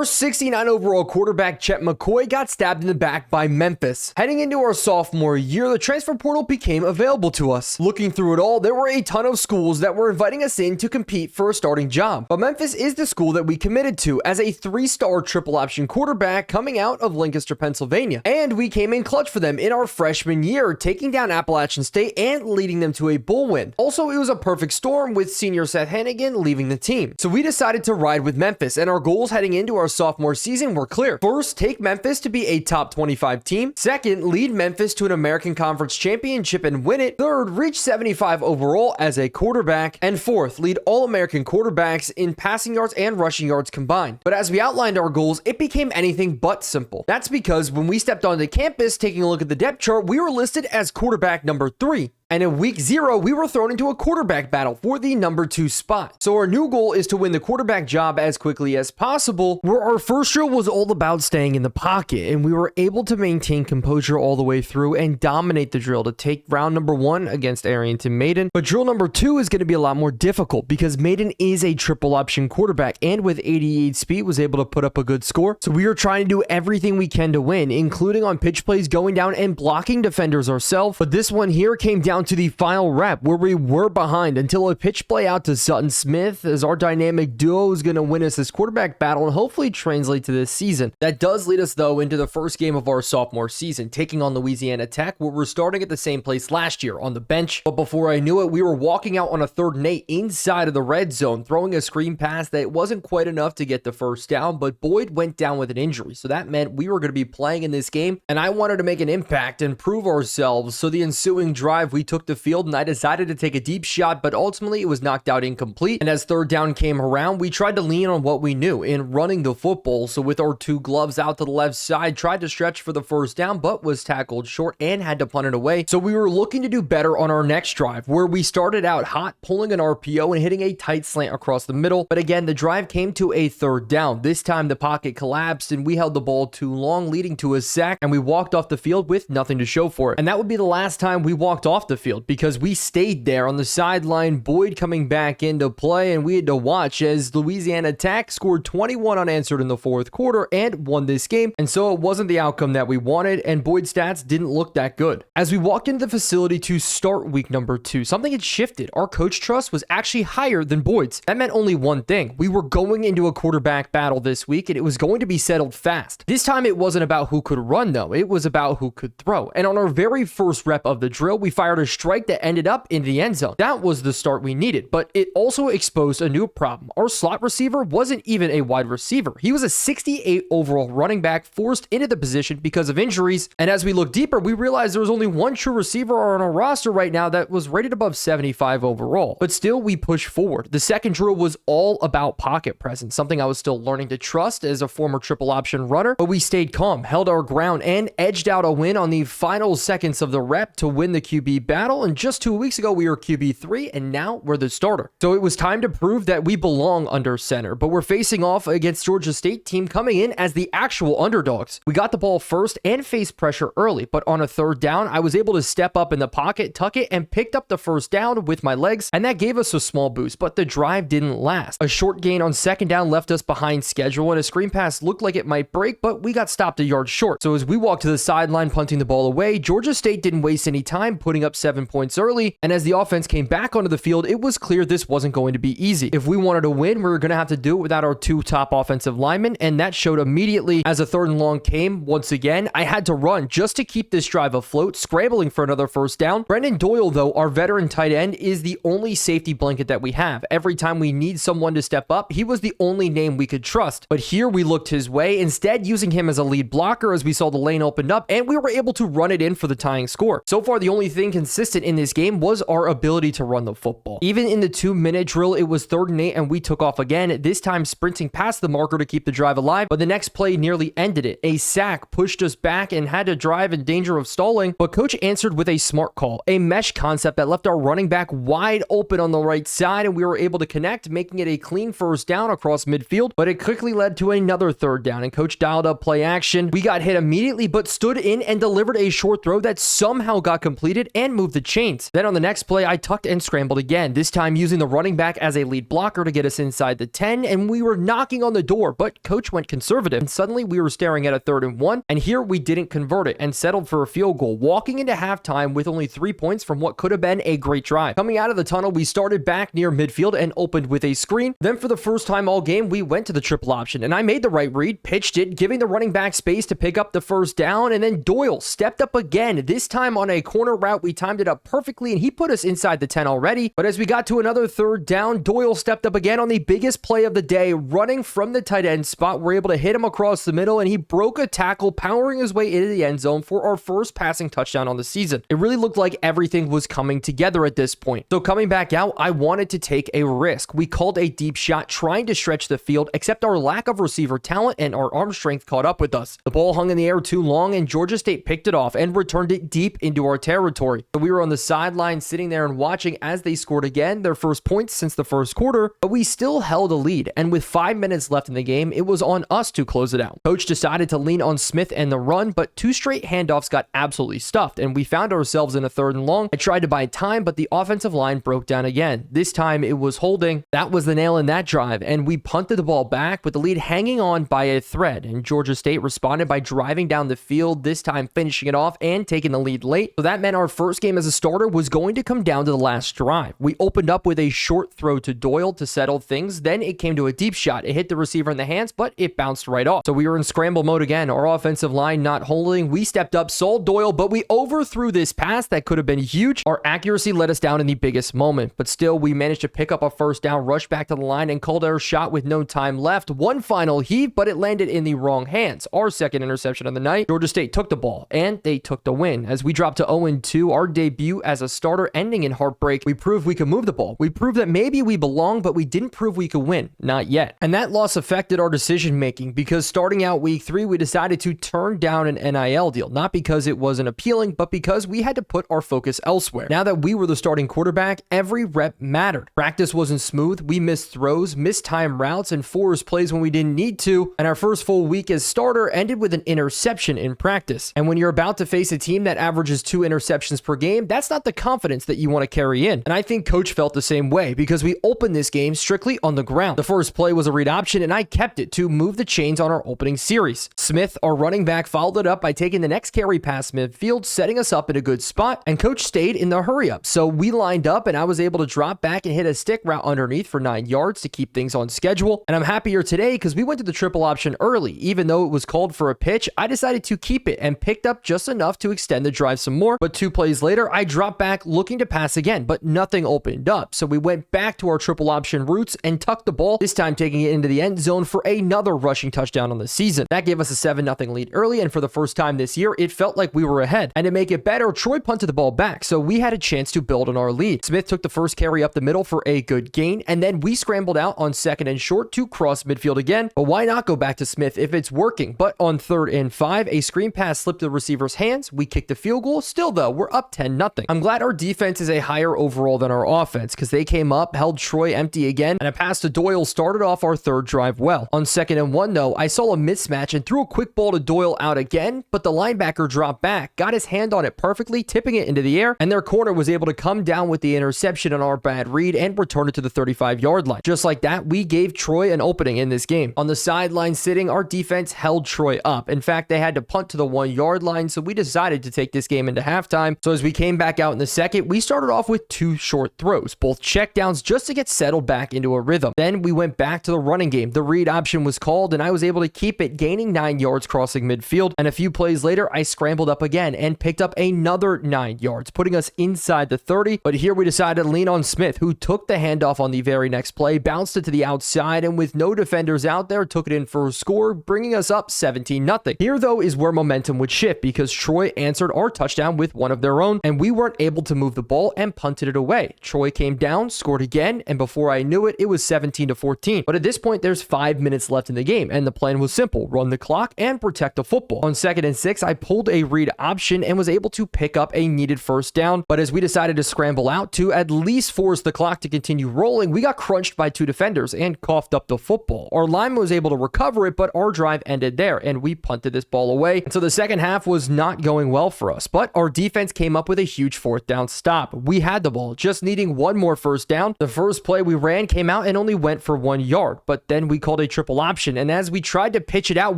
Our 69 overall quarterback Chet McCoy got stabbed in the back by Memphis. Heading into our sophomore year, the transfer portal became available to us. Looking through it all, there were a ton of schools that were inviting us in to compete for a starting job. But Memphis is the school that we committed to as a 3-star triple option quarterback coming out of Lancaster, Pennsylvania. And we came in clutch for them in our freshman year, taking down Appalachian State and leading them to a bowl win. Also, it was a perfect storm with senior Seth Hannigan leaving the team. So we decided to ride with Memphis, and our goals heading into our sophomore season were clear. First, take Memphis to be a top 25 team. Second, lead Memphis to an American Conference championship and win it. Third, reach 75 overall as a quarterback. And fourth, lead All-American quarterbacks in passing yards and rushing yards combined. But as we outlined our goals, it became anything but simple. That's because when we stepped onto campus, taking a look at the depth chart, we were listed as quarterback number 3. And in week 0, we were thrown into a quarterback battle for the number 2 spot. So our new goal is to win the quarterback job as quickly as possible, where our first drill was all about staying in the pocket, and we were able to maintain composure all the way through and dominate the drill to take round number 1 against Arrington Maiden. But drill number 2 is going to be a lot more difficult because Maiden is a triple option quarterback, and with 88 speed was able to put up a good score. So we are trying to do everything we can to win, including on pitch plays, going down and blocking defenders ourselves. But this one here came down to the final rep where we were behind until a pitch play out to Sutton Smith as our dynamic duo is going to win us this quarterback battle and hopefully translate to this season. That does lead us though into the first game of our sophomore season, taking on Louisiana Tech, where we're starting at the same place last year on the bench. But before I knew it, we were walking out on a 3rd and 8 inside of the red zone, throwing a screen pass that wasn't quite enough to get the first down, but Boyd went down with an injury. So that meant we were going to be playing in this game, and I wanted to make an impact and prove ourselves. So the ensuing drive, we took the field and I decided to take a deep shot, but ultimately it was knocked out incomplete. And as 3rd down came around, we tried to lean on what we knew in running the football. So with our 2 gloves out to the left side, tried to stretch for the first down, but was tackled short and had to punt it away. So we were looking to do better on our next drive, where we started out hot, pulling an RPO and hitting a tight slant across the middle. But again, the drive came to a 3rd down. This time the pocket collapsed and we held the ball too long, leading to a sack, and we walked off the field with nothing to show for it. And that would be the last time we walked off the field, because we stayed there on the sideline, Boyd coming back into play, and we had to watch as Louisiana Tech scored 21 unanswered in the 4th quarter and won this game. And so it wasn't the outcome that we wanted, and Boyd's stats didn't look that good. As we walked into the facility to start week number 2, something had shifted. Our coach trust was actually higher than Boyd's. That meant only one thing. We were going into a quarterback battle this week, and it was going to be settled fast. This time it wasn't about who could run though, it was about who could throw. And on our very first rep of the drill, we fired a strike that ended up in the end zone. That was the start we needed, but it also exposed a new problem. Our slot receiver wasn't even a wide receiver. He was a 68 overall running back forced into the position because of injuries. And as we look deeper, we realized there was only one true receiver on our roster right now that was rated above 75 overall. But still, we pushed forward. The second drill was all about pocket presence, something I was still learning to trust as a former triple option runner, but we stayed calm, held our ground, and edged out a win on the final seconds of the rep to win the QB battle. And just 2 weeks ago, we were QB3, and now we're the starter. So it was time to prove that we belong under center, but we're facing off against Georgia State team coming in as the actual underdogs. We got the ball first and faced pressure early, but on a 3rd down, I was able to step up in the pocket, tuck it, and picked up the first down with my legs, and that gave us a small boost, but the drive didn't last. A short gain on 2nd down left us behind schedule, and a screen pass looked like it might break, but we got stopped a yard short. So as we walked to the sideline punting the ball away, Georgia State didn't waste any time, putting up 7 points early, and as the offense came back onto the field, it was clear this wasn't going to be easy. If we wanted to win, we were going to have to do it without our 2 top offensive linemen, and that showed immediately as a 3rd and long came. Once again, I had to run just to keep this drive afloat, scrambling for another first down. Brendan Doyle, though, our veteran tight end, is the only safety blanket that we have. Every time we need someone to step up, he was the only name we could trust. But here we looked his way, instead using him as a lead blocker as we saw the lane opened up, and we were able to run it in for the tying score. So far, the only thing consistent in this game was our ability to run the football. Even in the 2-minute drill, it was 3rd and 8, and we took off again, this time sprinting past the marker to keep the drive alive, but the next play nearly ended it. A sack pushed us back and had to drive in danger of stalling, but coach answered with a smart call, a mesh concept that left our running back wide open on the right side, and we were able to connect, making it a clean first down across midfield, but it quickly led to another 3rd down, and coach dialed up play action. We got hit immediately, but stood in and delivered a short throw that somehow got completed and moved move the chains. Then on the next play, I tucked and scrambled again, this time using the running back as a lead blocker to get us inside the 10, and we were knocking on the door, but coach went conservative, and suddenly we were staring at a 3rd and 1, and here we didn't convert it and settled for a field goal, walking into halftime with only 3 points from what could have been a great drive. Coming out of the tunnel, we started back near midfield and opened with a screen. Then for the first time all game, we went to the triple option, and I made the right read, pitched it, giving the running back space to pick up the first down, and then Doyle stepped up again, this time on a corner route. We timed it up perfectly, and he put us inside the 10 already. But as we got to another 3rd down, Doyle stepped up again on the biggest play of the day, running from the tight end spot. We're able to hit him across the middle, and he broke a tackle, powering his way into the end zone for our first passing touchdown on the season. It really looked like everything was coming together at this point. So coming back out, I wanted to take a risk. We called a deep shot, trying to stretch the field, except our lack of receiver talent and our arm strength caught up with us. The ball hung in the air too long, and Georgia State picked it off and returned it deep into our territory. So we were on the sideline sitting there and watching as they scored again, their first points since the first quarter, but we still held a lead, and with 5 minutes left in the game, it was on us to close it out. Coach decided to lean on Smith and the run, but 2 straight handoffs got absolutely stuffed, and we found ourselves in a 3rd and long. I tried to buy time, but the offensive line broke down again. This time it was holding. That was the nail in that drive, and we punted the ball back with the lead hanging on by a thread, and Georgia State responded by driving down the field, this time finishing it off and taking the lead late. So that meant our first game as a starter was going to come down to the last drive. We opened up with a short throw to Doyle to settle things, then it came to a deep shot. It hit the receiver in the hands, but it bounced right off. So we were in scramble mode again, our offensive line not holding. We stepped up, saw Doyle, but we overthrew this pass that could have been huge. Our accuracy let us down in the biggest moment, but still we managed to pick up a first down, rush back to the line, and called our shot with no time left. One final heave, but it landed in the wrong hands. Our second interception of the night. Georgia State took the ball, and they took the win. As we dropped to 0-2, our debut as a starter ending in Heartbreak, we proved we could move the ball. We proved that maybe we belong, but we didn't prove we could win. Not yet. And that loss affected our decision making, because starting out week 3, we decided to turn down an NIL deal, not because it wasn't appealing, but because we had to put our focus elsewhere. Now that we were the starting quarterback, every rep mattered. Practice wasn't smooth. We missed throws, missed time routes, and forced plays when we didn't need to, and our first full week as starter ended with an interception in practice. And when you're about to face a team that averages 2 interceptions per game, that's not the confidence that you want to carry in. And I think coach felt the same way, because we opened this game strictly on the ground. The first play was a read option, and I kept it to move the chains on our opening series. Smith, our running back, followed it up by taking the next carry past midfield, setting us up in a good spot, and coach stayed in the hurry up. So we lined up, and I was able to drop back and hit a stick route underneath for 9 yards to keep things on schedule. And I'm happier today because we went to the triple option early. Even though it was called for a pitch, I decided to keep it and picked up just enough to extend the drive some more. But 2 plays later, I dropped back looking to pass again, but nothing opened up. So we went back to our triple option routes and tucked the ball, this time taking it into the end zone for another rushing touchdown on the season. That gave us a 7-0 lead early, and for the first time this year, it felt like we were ahead. And to make it better, Troy punted the ball back, so we had a chance to build on our lead. Smith took the first carry up the middle for a good gain, and then we scrambled out on 2nd and short to cross midfield again. But why not go back to Smith if it's working? But on 3rd and 5, a screen pass slipped the receiver's hands. We kicked the field goal. Still though, we're up 10-0. I'm glad our defense is a higher overall than our offense, because they came up, held Troy empty again, and a pass to Doyle started off our 3rd drive well. On 2nd and 1 though, I saw a mismatch and threw a quick ball to Doyle out again, but the linebacker dropped back, got his hand on it perfectly, tipping it into the air, and their corner was able to come down with the interception on our bad read and return it to the 35-yard line. Just like that, we gave Troy an opening in this game. On the sideline sitting, our defense held Troy up. In fact, they had to punt to the 1-yard line, so we decided to take this game into halftime. So as we came back out in the second, we started off with 2 short throws, both checkdowns, just to get settled back into a rhythm. Then we went back to the running game. The read option was called, and I was able to keep it, gaining 9 yards crossing midfield. And a few plays later, I scrambled up again and picked up another 9 yards, putting us inside the 30. But here we decided to lean on Smith, who took the handoff on the very next play, bounced it to the outside, and with no defenders out there, took it in for a score, bringing us up 17-0. Here though is where momentum would shift, because Troy answered our touchdown with one of their own, and we weren't able to move the ball and punted it away. Troy came down, scored again, and before I knew it, it was 17-14. But at this point, there's 5 minutes left in the game, and the plan was simple: run the clock and protect the football. On 2nd and 6, I pulled a read option and was able to pick up a needed first down, but as we decided to scramble out to at least force the clock to continue rolling, we got crunched by 2 defenders and coughed up the football. Our lineman was able to recover it, but our drive ended there, and we punted this ball away. And so the second half was not going well for us, but our defense came up up with a huge fourth down stop. We had the ball, just needing one more first down. The first play we ran came out and only went for 1 yard, but then we called a triple option, and as we tried to pitch it out,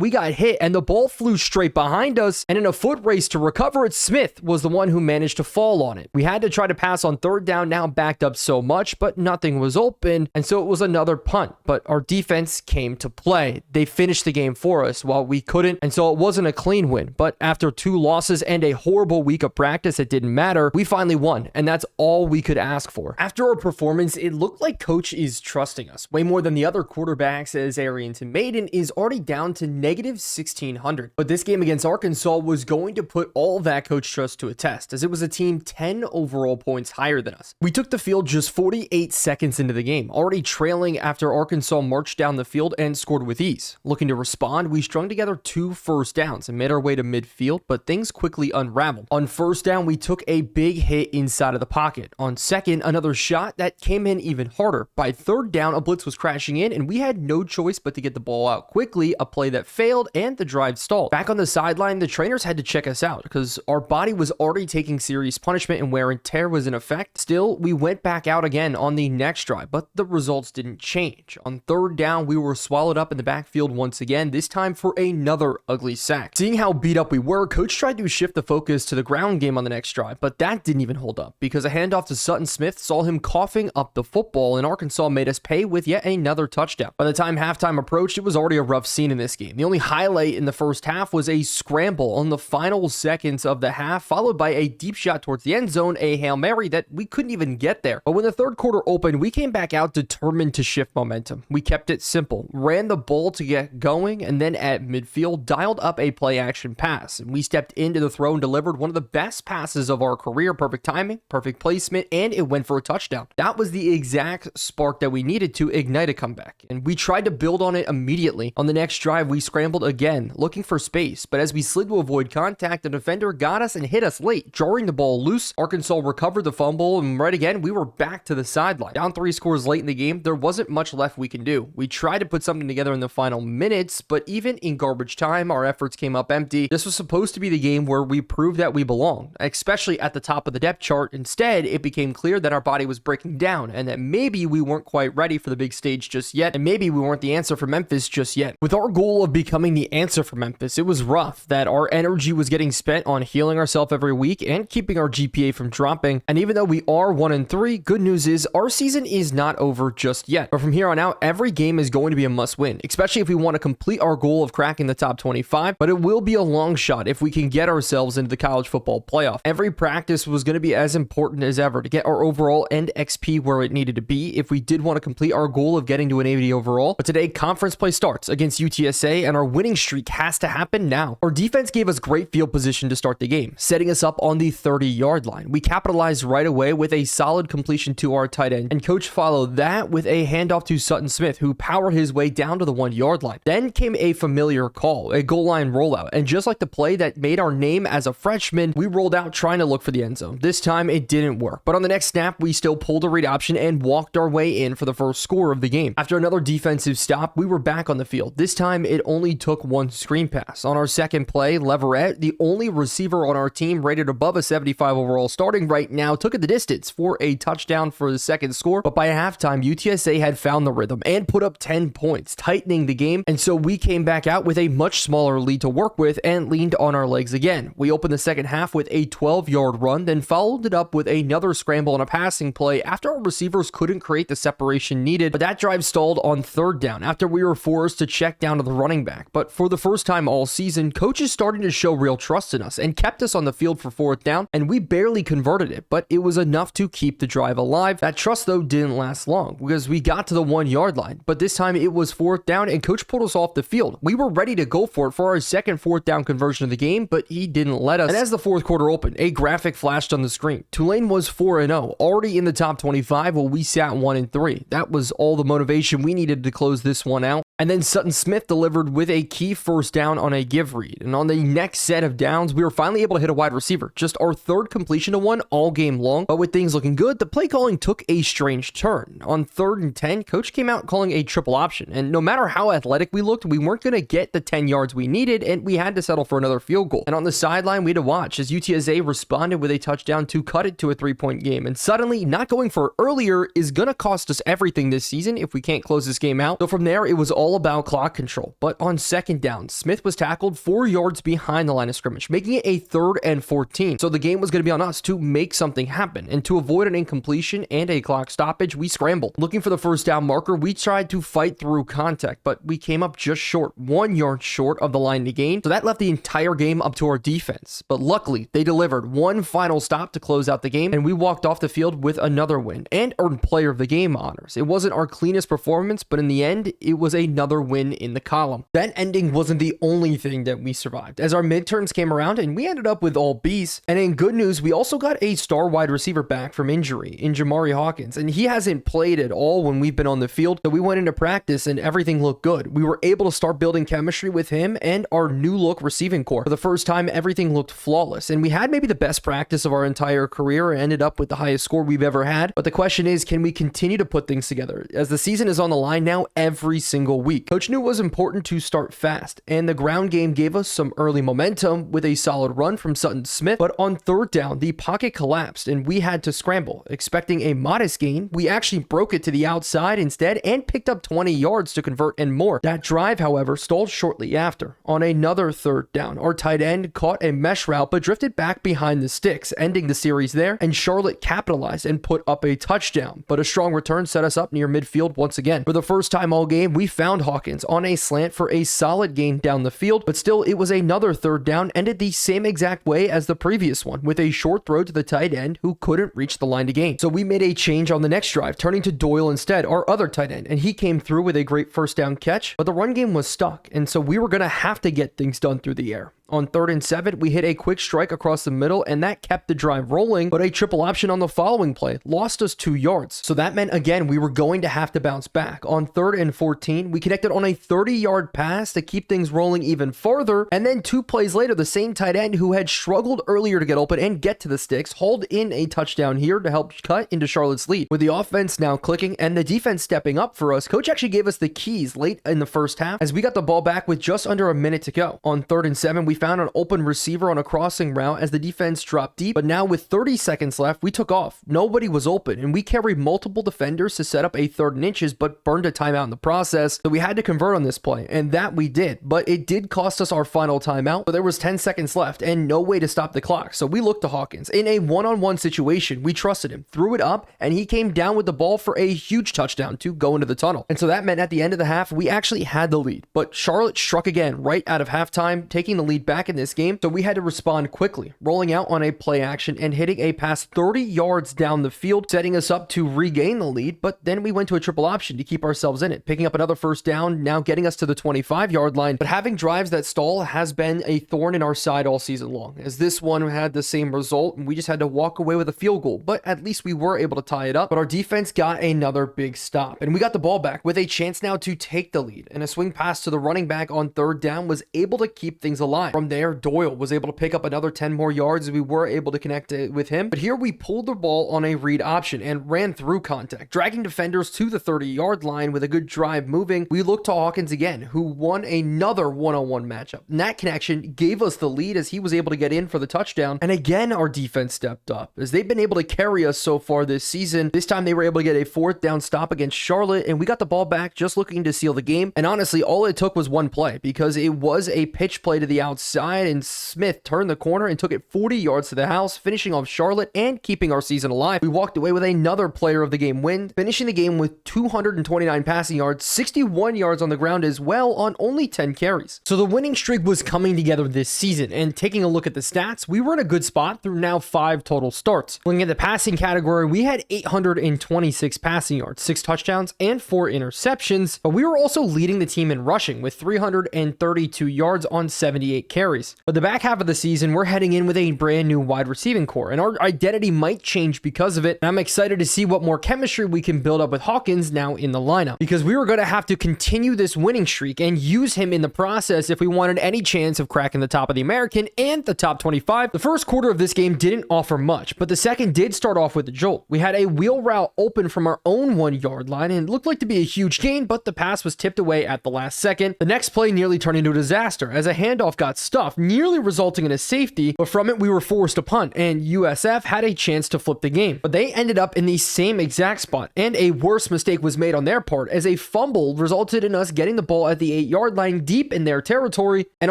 we got hit and the ball flew straight behind us, and in a foot race to recover it, Smith was the one who managed to fall on it. We had to try to pass on third down, now backed up so much, but nothing was open, and so it was another punt, but our defense came to play. They finished the game for us while we couldn't, and so it wasn't a clean win, but after 2 losses and a horrible week of practice, it didn't matter. We finally won, and that's all we could ask for. After our performance, it looked like coach is trusting us way more than the other quarterbacks, as Arians and Maiden is already down to negative 1,600. But this game against Arkansas was going to put all that coach trust to a test, as it was a team 10 overall points higher than us. We took the field just 48 seconds into the game, already trailing after Arkansas marched down the field and scored with ease. Looking to respond, we strung together 2 first downs and made our way to midfield, but things quickly unraveled. On first down, we took a big hit inside of the pocket. On second, another shot that came in even harder. By third down, a blitz was crashing in, and we had no choice but to get the ball out quickly, a play that failed, and the drive stalled. Back on the sideline, the trainers had to check us out because our body was already taking serious punishment and wear and tear was in effect. Still, we went back out again on the next drive, but the results didn't change. On third down, we were swallowed up in the backfield once again, this time for another ugly sack. Seeing how beat up we were, coach tried to shift the focus to the ground game on the next drive, but that didn't even hold up because a handoff to Sutton Smith saw him coughing up the football, and Arkansas made us pay with yet another touchdown. By the time halftime approached, it was already a rough scene in this game. The only highlight in the first half was a scramble on the final seconds of the half, followed by a deep shot towards the end zone, a Hail Mary that we couldn't even get there. But when the third quarter opened, we came back out determined to shift momentum. We kept it simple, ran the ball to get going, and then at midfield dialed up a play action pass. And we stepped into the throw and delivered one of the best passes of our career. Perfect timing, perfect placement, and it went for a touchdown. That was the exact spark that we needed to ignite a comeback, and we tried to build on it immediately. On the next drive, we scrambled again, looking for space, but as we slid to avoid contact, the defender got us and hit us late, jarring the ball loose. Arkansas recovered the fumble, and right again, we were back to the sideline. Down 3 scores late in the game, there wasn't much left we can do. We tried to put something together in the final minutes, but even in garbage time, our efforts came up empty. This was supposed to be the game where we proved that we belong, especially at the top of the depth chart. Instead, it became clear that our body was breaking down and that maybe we weren't quite ready for the big stage just yet, and maybe we weren't the answer for Memphis just yet. With our goal of becoming the answer for Memphis, it was rough that our energy was getting spent on healing ourselves every week and keeping our GPA from dropping. And even though we are 1-3, good news is our season is not over just yet. But from here on out, every game is going to be a must win, especially if we want to complete our goal of cracking the top 25, but it will be a long shot if we can get ourselves into the college football playoff. Every practice was going to be as important as ever to get our overall end XP where it needed to be if we did want to complete our goal of getting to an 80 overall. But today, conference play starts against UTSA, and our winning streak has to happen now. Our defense gave us great field position to start the game, setting us up on the 30-yard line. We capitalized right away with a solid completion to our tight end, and coach followed that with a handoff to Sutton Smith, who powered his way down to the 1-yard line. Then came a familiar call, a goal line rollout, and just like the play that made our name as a freshman, we rolled out trying to look for the end zone. This time it didn't work, but on the next snap, we still pulled a read option and walked our way in for the first score of the game. After another defensive stop, we were back on the field. This time it only took 1 screen pass. On our second play, Leverett, the only receiver on our team rated above a 75 overall starting right now, took it the distance for a touchdown for the second score, but by halftime, UTSA had found the rhythm and put up 10 points, tightening the game, and so we came back out with a much smaller lead to work with and leaned on our legs again. We opened the second half with a 12-yard run, then followed it up with another scramble and a passing play after our receivers couldn't create the separation needed, but that drive stalled on third down after we were forced to check down to the running back. But for the first time all season, coach is starting to show real trust in us and kept us on the field for fourth down, and we barely converted it, but it was enough to keep the drive alive. That trust, though, didn't last long because we got to the 1-yard line, but this time it was fourth down and coach pulled us off the field. We were ready to go for it for our second fourth down conversion of the game, but he didn't let us. And as the fourth quarter opened, a graphic flashed on the screen. Tulane was 4-0, already in the top 25 while we sat 1-3. That was all the motivation we needed to close this one out. And then Sutton Smith delivered with a key first down on a give read. And on the next set of downs, we were finally able to hit a wide receiver. Just our third completion to one all game long. But with things looking good, the play calling took a strange turn. On 3rd and 10, coach came out calling a triple option. And no matter how athletic we looked, we weren't going to get the 10 yards we needed, and we had to settle for another field goal. And on the sideline, we had to watch as UTSA responded with a touchdown to cut it to a 3-point game. And suddenly, not going for earlier is going to cost us everything this season if we can't close this game out. So from there, it was all about clock control. But on 2nd down, Smith was tackled 4 yards behind the line of scrimmage, making it a 3rd and 14. So the game was going to be on us to make something happen. And to avoid an incompletion and a clock stoppage, we scrambled. Looking for the first down marker, we tried to fight through contact, but we came up just short, 1 yard short of the line to gain. So that left the entire game up to our defense. But luckily, they delivered one final stop to close out the game, and we walked off the field with another win and earned player of the game honors. It wasn't our cleanest performance, but in the end, it was another win in the column. That ending wasn't the only thing that we survived, as our midterms came around and we ended up with all B's. And in good news, we also got a star wide receiver back from injury in Jamari Hawkins, and he hasn't played at all when we've been on the field. So we went into practice and everything looked good. We were able to start building chemistry with him and our new look receiving core. For the first time, everything looked flawless, and we had maybe the best practice of our entire career and ended up with the highest score we've ever had. But the question is, can we continue to put things together? As the season is on the line now every single week. Coach knew it was important to start fast, and the ground game gave us some early momentum with a solid run from Sutton Smith. But on 3rd down, the pocket collapsed and we had to scramble. Expecting a modest gain, we actually broke it to the outside instead and picked up 20 yards to convert and more. That drive, however, stalled shortly after. On another 3rd down, our tight end caught a mesh route but drifted back behind the sticks, ending the series there, and Charlotte capitalized and put up a touchdown. But a strong return set us up near midfield once again. For the first time all game, we found Hawkins on a slant for a solid gain down the field, but still it was another 3rd down, ended the same exact way as the previous one, with a short throw to the tight end who couldn't reach the line to gain. So we made a change on the next drive, turning to Doyle instead, our other tight end, and he came through with a great first down catch, but the run game was stuck, and so we were going to have to get things done through the air. On 3rd and 7, we hit a quick strike across the middle, and that kept the drive rolling, but a triple option on the following play lost us 2 yards. So that meant, again, we were going to have to bounce back. On 3rd and 14, we connected on a 30-yard pass to keep things rolling even farther, and then 2 plays later, the same tight end who had struggled earlier to get open and get to the sticks hauled in a touchdown here to help cut into Charlotte's lead. With the offense now clicking and the defense stepping up for us, coach actually gave us the keys late in the first half as we got the ball back with just under a minute to go. On 3rd and 7, we found an open receiver on a crossing route as the defense dropped deep, but now with 30 seconds left, we took off. Nobody was open, and we carried multiple defenders to set up a 3rd and inches, but burned a timeout in the process, so we had to convert on this play, and that we did, but it did cost us our final timeout, but there was 10 seconds left and no way to stop the clock, so we looked to Hawkins. In a one-on-one situation, we trusted him, threw it up, and he came down with the ball for a huge touchdown to go into the tunnel. And so that meant at the end of the half, we actually had the lead, but Charlotte struck again right out of halftime, taking the lead back in this game, so we had to respond quickly, rolling out on a play action and hitting a pass 30 yards down the field, setting us up to regain the lead, but then we went to a triple option to keep ourselves in it, picking up another first down, now getting us to the 25-yard line. But having drives that stall has been a thorn in our side all season long, as this one had the same result, and we just had to walk away with a field goal, but at least we were able to tie it up. But our defense got another big stop, and we got the ball back with a chance now to take the lead, and a swing pass to the running back on 3rd down was able to keep things alive. From there, Doyle was able to pick up another 10 more yards as we were able to connect with him. But here we pulled the ball on a read option and ran through contact, dragging defenders to the 30-yard line with a good drive moving. We looked to Hawkins again, who won another one-on-one matchup. And that connection gave us the lead as he was able to get in for the touchdown. And again, our defense stepped up as they've been able to carry us so far this season. This time they were able to get a 4th down stop against Charlotte, and we got the ball back just looking to seal the game. And honestly, all it took was one play, because it was a pitch play to the outside, and Smith turned the corner and took it 40 yards to the house, finishing off Charlotte and keeping our season alive. We walked away with another player of the game win, finishing the game with 229 passing yards, 61 yards on the ground as well on only 10 carries. So the winning streak was coming together this season, and taking a look at the stats, we were in a good spot through now 5 total starts. Looking at the passing category, we had 826 passing yards, 6 touchdowns, and 4 interceptions, but we were also leading the team in rushing with 332 yards on 78 carries. carries. But the back half of the season, we're heading in with a brand new wide receiving core, and our identity might change because of it. And I'm excited to see what more chemistry we can build up with Hawkins now in the lineup, because we were going to have to continue this winning streak and use him in the process if we wanted any chance of cracking the top of the American and the top 25. The first quarter of this game didn't offer much, but the second did start off with a jolt. We had a wheel route open from our own 1-yard line, and it looked like to be a huge gain, but the pass was tipped away at the last second. The next play nearly turned into a disaster as a handoff got stuffed, nearly resulting in a safety, but from it we were forced to punt, and USF had a chance to flip the game. But they ended up in the same exact spot, and a worse mistake was made on their part as a fumble resulted in us getting the ball at the 8-yard line deep in their territory. And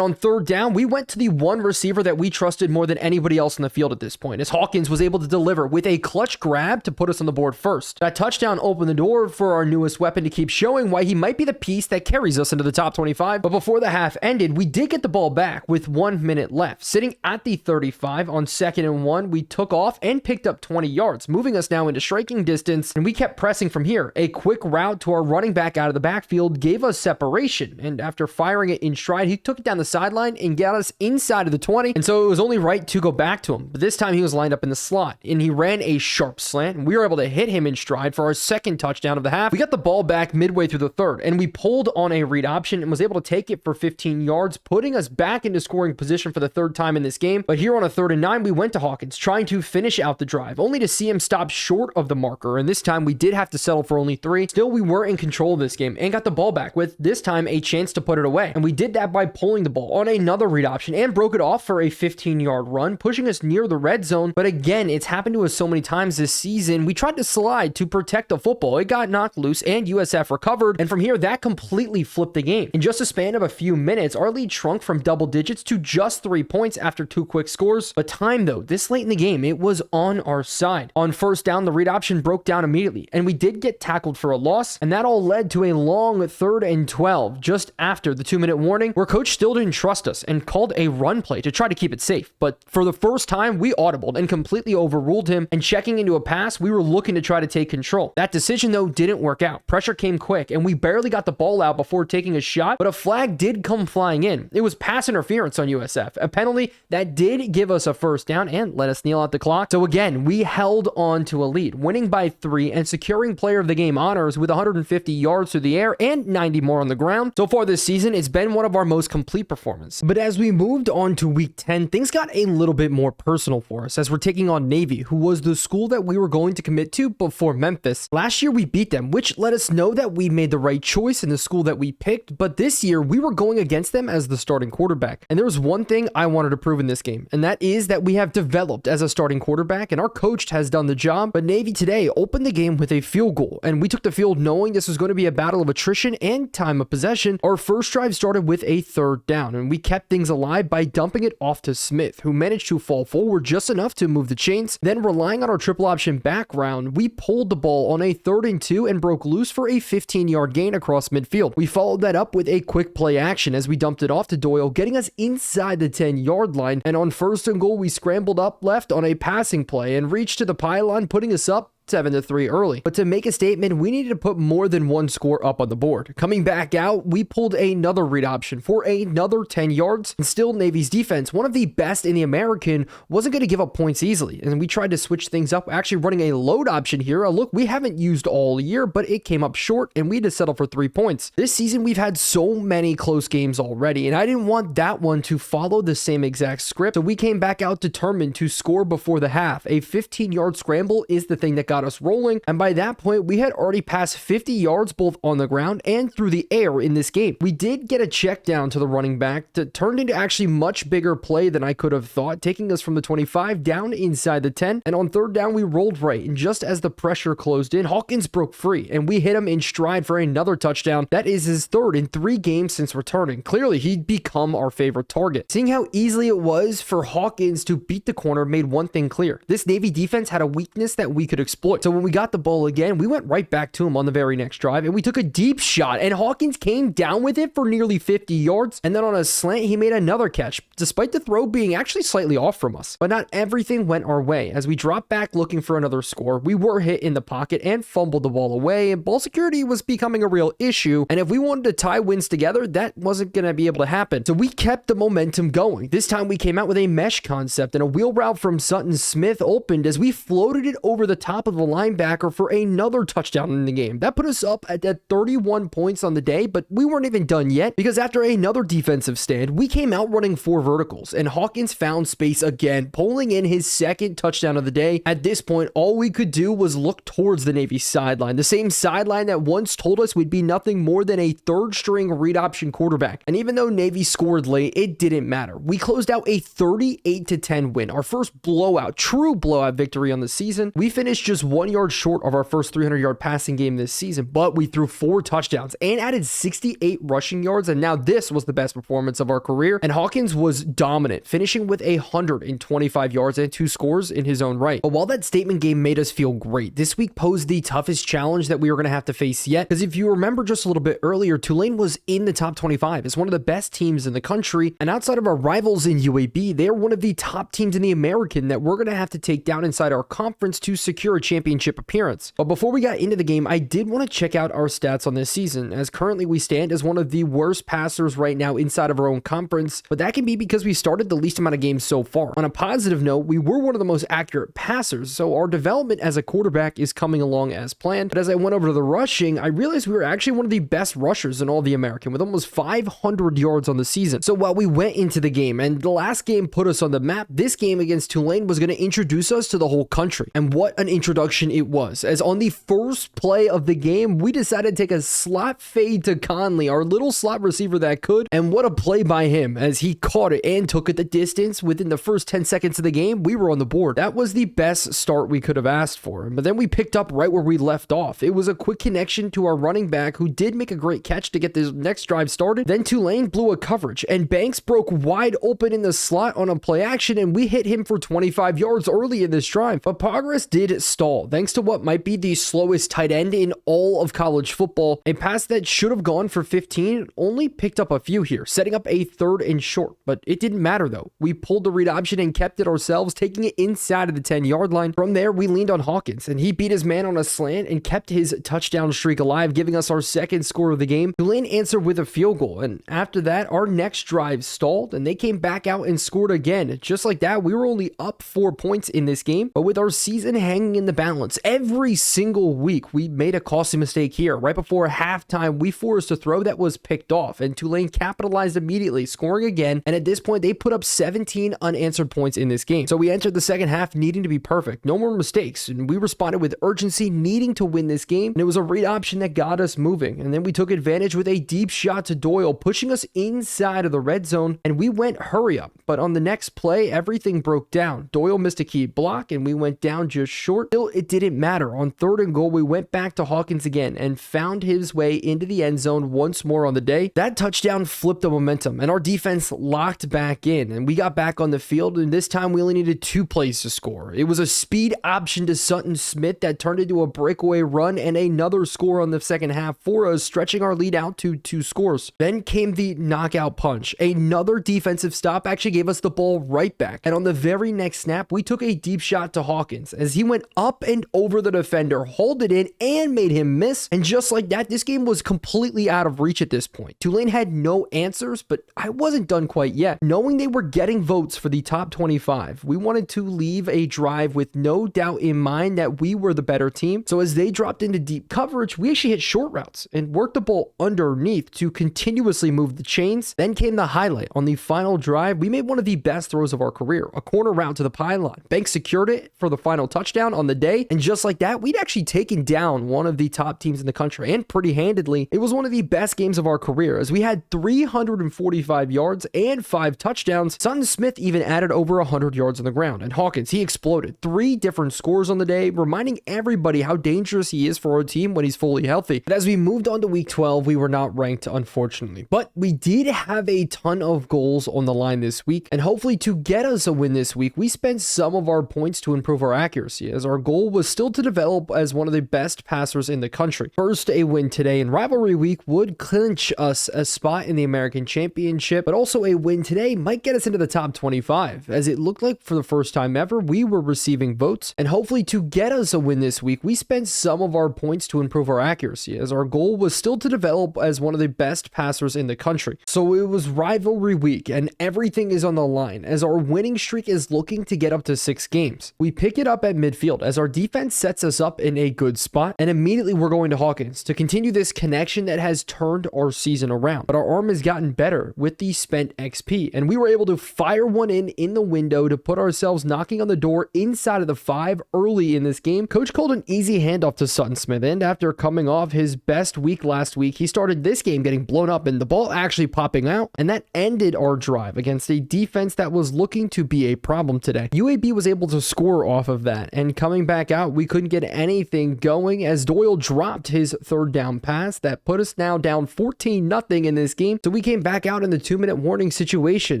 on third down, we went to the one receiver that we trusted more than anybody else in the field at this point, as Hawkins was able to deliver with a clutch grab to put us on the board first. That touchdown opened the door for our newest weapon to keep showing why he might be the piece that carries us into the top 25. But before the half ended, we did get the ball back with 1 minute left. Sitting at the 35 on 2nd and 1, we took off and picked up 20 yards, moving us now into striking distance, and we kept pressing from here. A quick route to our running back out of the backfield gave us separation, and after firing it in stride, he took it down the sideline and got us inside of the 20, and so it was only right to go back to him. But this time he was lined up in the slot, and he ran a sharp slant, and we were able to hit him in stride for our second touchdown of the half. We got the ball back midway through the third, and we pulled on a read option and was able to take it for 15 yards, putting us back into scoring position for the third time in this game. But here on a 3rd and 9, we went to Hawkins, trying to finish out the drive, only to see him stop short of the marker, and this time we did have to settle for only 3. Still, we were in control of this game and got the ball back with, this time, a chance to put it away. And we did that by pulling the ball on another read option and broke it off for a 15-yard run, pushing us near the red zone. But again, it's happened to us so many times this season. We tried to slide to protect the football. It got knocked loose and USF recovered. And from here, that completely flipped the game. In just a span of a few minutes, our lead shrunk from double digits to just 3 points after 2 quick scores. But time though, this late in the game, it was on our side. On first down, the read option broke down immediately, and we did get tackled for a loss, and that all led to a long 3rd and 12 just after the 2-minute warning, where coach still didn't trust us and called a run play to try to keep it safe. But for the first time, we audibled and completely overruled him, and checking into a pass, we were looking to try to take control. That decision though didn't work out. Pressure came quick, and we barely got the ball out before taking a shot, but a flag did come flying in. It was pass interference on USF, a penalty that did give us a first down and let us kneel out the clock. So again, we held on to a lead, winning by 3 and securing player of the game honors with 150 yards through the air and 90 more on the ground. So far this season, it's been one of our most complete performances. But as we moved on to week 10, things got a little bit more personal for us as we're taking on Navy, who was the school that we were going to commit to before Memphis. Last year we beat them, which let us know that we made the right choice in the school that we picked, but this year we were going against them as the starting quarterback. And there was one thing I wanted to prove in this game, and that is that we have developed as a starting quarterback, and our coach has done the job. But Navy today opened the game with a field goal, and we took the field knowing this was going to be a battle of attrition and time of possession. Our first drive started with a 3rd down, and we kept things alive by dumping it off to Smith, who managed to fall forward just enough to move the chains. Then, relying on our triple option background, we pulled the ball on a 3rd and 2 and broke loose for a 15-yard gain across midfield. We followed that up with a quick play action as we dumped it off to Doyle, getting us inside the 10-yard line. And on 1st and goal, we scrambled up left on a passing play and reached to the pylon, putting us up 7-3 early. But to make a statement, we needed to put more than one score up on the board. Coming back out, we pulled another read option for another 10 yards, and still Navy's defense, one of the best in the American, wasn't going to give up points easily, and we tried to switch things up, actually running a load option here, a look we haven't used all year, but it came up short, and we had to settle for 3 points. This season, we've had so many close games already, and I didn't want that one to follow the same exact script, so we came back out determined to score before the half. A 15-yard scramble is the thing that got us rolling, and by that point we had already passed 50 yards both on the ground and through the air in this game. We did get a check down to the running back that turned into actually much bigger play than I could have thought, taking us from the 25 down inside the 10, and on 3rd down we rolled right, and just as the pressure closed in, Hawkins broke free and we hit him in stride for another touchdown. That is his 3rd in 3 games since returning. Clearly he'd become our favorite target. Seeing how easily it was for Hawkins to beat the corner made one thing clear: this Navy defense had a weakness that we could exploit. exploit. So when we got the ball again, we went right back to him on the very next drive, and we took a deep shot, and Hawkins came down with it for nearly 50 yards, and then on a slant, he made another catch, despite the throw being actually slightly off from us. But not everything went our way. As we dropped back looking for another score, we were hit in the pocket and fumbled the ball away, and ball security was becoming a real issue, and if we wanted to tie wins together, that wasn't going to be able to happen. So we kept the momentum going. This time we came out with a mesh concept, and a wheel route from Sutton Smith opened as we floated it over the top of the linebacker for another touchdown in the game. That put us up at 31 points on the day, but we weren't even done yet, because after another defensive stand, we came out running 4 verticals, and Hawkins found space again, pulling in his second touchdown of the day. At this point, all we could do was look towards the Navy sideline, the same sideline that once told us we'd be nothing more than a third-string read option quarterback. And even though Navy scored late, it didn't matter. We closed out a 38-10 win, our first blowout, true blowout victory on the season. We finished just 1 yard short of our first 300-yard passing game this season, but we threw 4 touchdowns and added 68 rushing yards, and now this was the best performance of our career, and Hawkins was dominant, finishing with 125 yards and 2 scores in his own right. But while that statement game made us feel great, this week posed the toughest challenge that we were going to have to face yet, because if you remember just a little bit earlier, Tulane was in the top 25 as one of the best teams in the country, and outside of our rivals in UAB, they're one of the top teams in the American that we're going to have to take down inside our conference to secure a championship appearance. But before we got into the game, I did want to check out our stats on this season, as currently we stand as one of the worst passers right now inside of our own conference, but that can be because we started the least amount of games so far. On a positive note, we were one of the most accurate passers, so our development as a quarterback is coming along as planned. But as I went over to the rushing, I realized we were actually one of the best rushers in all the American, with almost 500 yards on the season. So while we went into the game, and the last game put us on the map, this game against Tulane was going to introduce us to the whole country. And what an introduction it was, as on the first play of the game, we decided to take a slot fade to Conley, our little slot receiver that could, and what a play by him, as he caught it and took it the distance. Within the first 10 seconds of the game, we were on the board. That was the best start we could have asked for, but then we picked up right where we left off. It was a quick connection to our running back, who did make a great catch to get this next drive started. Then Tulane blew a coverage, and Banks broke wide open in the slot on a play action, and we hit him for 25 yards early in this drive. But progress did stall, thanks to what might be the slowest tight end in all of college football. A pass that should have gone for 15 only picked up a few here, setting up a 3rd and short. But it didn't matter though. We pulled the read option and kept it ourselves, taking it inside of the 10-yard line. From there, we leaned on Hawkins, and he beat his man on a slant and kept his touchdown streak alive, giving us our second score of the game. Tulane answered with a field goal, and after that, our next drive stalled, and they came back out and scored again. Just like that, we were only up 4 points in this game, but with our season hanging in the balance, every single week we made a costly mistake here. Right before halftime, we forced a throw that was picked off, and Tulane capitalized immediately, scoring again, and at this point, they put up 17 unanswered points in this game. So we entered the second half needing to be perfect, no more mistakes, and we responded with urgency, needing to win this game, and it was a read option that got us moving, and then we took advantage with a deep shot to Doyle, pushing us inside of the red zone, and we went hurry up. But on the next play, everything broke down. Doyle missed a key block, and we went down just short. Still, it didn't matter. On 3rd and goal, we went back to Hawkins again and found his way into the end zone once more on the day. That touchdown flipped the momentum, and our defense locked back in, and we got back on the field, and this time we only needed 2 plays to score. It was a speed option to Sutton Smith that turned into a breakaway run and another score on the second half for us, stretching our lead out to 2 scores. Then came the knockout punch. Another defensive stop actually gave us the ball right back, and on the very next snap, we took a deep shot to Hawkins as he went up and over the defender, hauled it in, and made him miss. And just like that, this game was completely out of reach at this point. Tulane had no answers, but I wasn't done quite yet. Knowing they were getting votes for the top 25, we wanted to leave a drive with no doubt in mind that we were the better team. So as they dropped into deep coverage, we actually hit short routes and worked the ball underneath to continuously move the chains. Then came the highlight. On the final drive, we made one of the best throws of our career, a corner route to the pylon. Banks secured it for the final touchdown on the day, and just like that, we'd actually taken down one of the top teams in the country, and pretty handedly. It was one of the best games of our career, as we had 345 yards and 5 touchdowns. Sutton Smith even added over 100 yards on the ground, and Hawkins, he exploded. 3 different scores on the day, reminding everybody how dangerous he is for our team when he's fully healthy. But as we moved on to week 12, we were not ranked, unfortunately, but we did have a ton of goals on the line this week, and hopefully to get us a win this week, we spent some of our points to improve our accuracy, as our goal was still to develop as one of the best passers in the country. First, a win today in Rivalry Week would clinch us a spot in the American Championship, but also a win today might get us into the top 25, as it looked like for the first time ever we were receiving votes, and hopefully to get us a win this week, we spent some of our points to improve our accuracy, as our goal was still to develop as one of the best passers in the country. So it was Rivalry Week, and everything is on the line, as our winning streak is looking to get up to 6 games. We pick it up at midfield, as our defense sets us up in a good spot, and immediately we're going to Hawkins to continue this connection that has turned our season around. But our arm has gotten better with the spent XP, and we were able to fire one in the window to put ourselves knocking on the door inside of the 5 early in this game. Coach called an easy handoff to Sutton Smith, and after coming off his best week last week, he started this game getting blown up and the ball actually popping out, and that ended our drive against a defense that was looking to be a problem today. UAB was able to score off of that, and coming back out, we couldn't get anything going as Doyle dropped his third down pass that put us now down 14-0 in this game. So we came back out in the 2-minute warning situation,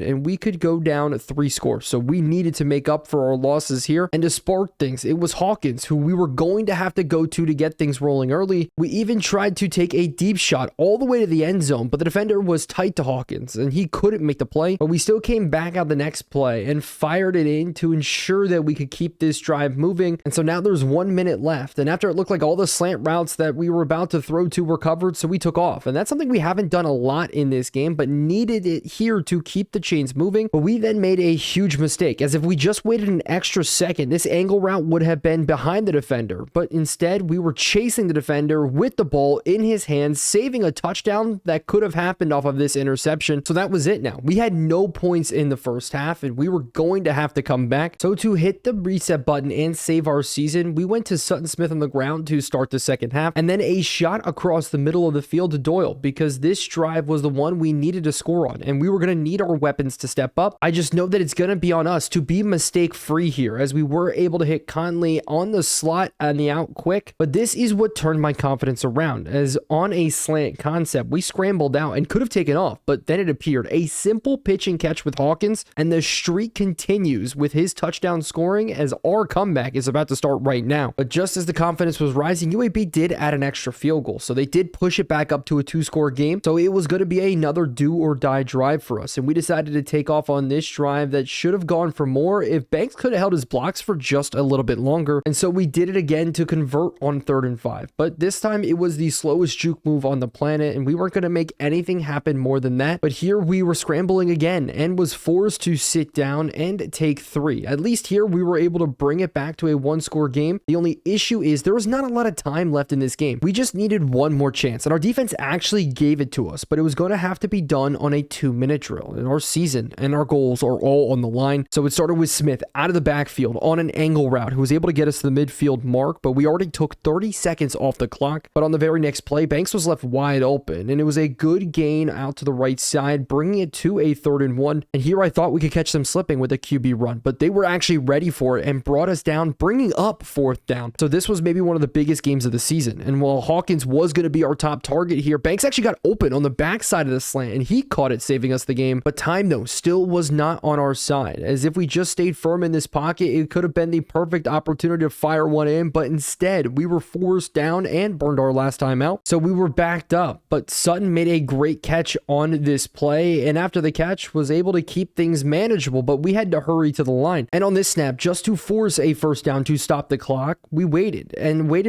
and we could go down 3 scores. So we needed to make up for our losses here, and to spark things, it was Hawkins who we were going to have to go to get things rolling early. We even tried to take a deep shot all the way to the end zone, but the defender was tight to Hawkins and he couldn't make the play. But we still came back out the next play and fired it in to ensure that we could keep this drive moving. And so now there's 1 minute left, and after it looked like all the slant routes that we were about to throw to were covered, so we took off. And that's something we haven't done a lot in this game, but needed it here to keep the chains moving. But we then made a huge mistake, as if we just waited an extra second, this angle route would have been behind the defender, but instead we were chasing the defender with the ball in his hands, saving a touchdown that could have happened off of this interception. So that was it now. We had no points in the first half, and we were going to have to come back. So to hit the reset button and save our season, we went to Sutton Smith on the ground to start the second half, and then a shot across the middle of the field to Doyle, because this drive was the one we needed to score on, and we were going to need our weapons to step up. I just know that it's going to be on us to be mistake free here, as we were able to hit Conley on the slot and the out quick. But this is what turned my confidence around, as on a slant concept we scrambled out and could have taken off, but then it appeared a simple pitch and catch with Hawkins, and the streak continues with his touchdown scoring, as our comeback is about to start right now. But just as the confidence was rising, UAB did add an extra field goal, so they did push it back up to a 2-score game. So it was going to be another do or die drive for us, and we decided to take off on this drive that should have gone for more if Banks could have held his blocks for just a little bit longer. And so we did it again to convert on 3rd and 5, but this time it was the slowest juke move on the planet, and we weren't going to make anything happen more than that. But here we were scrambling again and was forced to sit down and take 3. At least here we were able to bring it back to a 1-score game. The only issue is there was not a lot of time left in this game. We just needed one more chance, and our defense actually gave it to us, but it was going to have to be done on a 2-minute drill, and our season and our goals are all on the line. So it started with Smith out of the backfield on an angle route, who was able to get us to the midfield mark, but we already took 30 seconds off the clock. But on the very next play, Banks was left wide open, and it was a good gain out to the right side, bringing it to a 3rd and 1. And here I thought we could catch them slipping with a QB run, but they were actually ready for it and brought us down, bringing up 4th down. So this was maybe one of the biggest games of the season, and while Hawkins was going to be our top target here, Banks actually got open on the backside of the slant, and he caught it, saving us the game. But time, though, still was not on our side, as if we just stayed firm in this pocket, it could have been the perfect opportunity to fire one in, but instead we were forced down and burned our last time out. So we were backed up, but Sutton made a great catch on this play, and after the catch was able to keep things manageable, but we had to hurry to the line. And on this snap, just to force a 1st down to stop the clock, we waited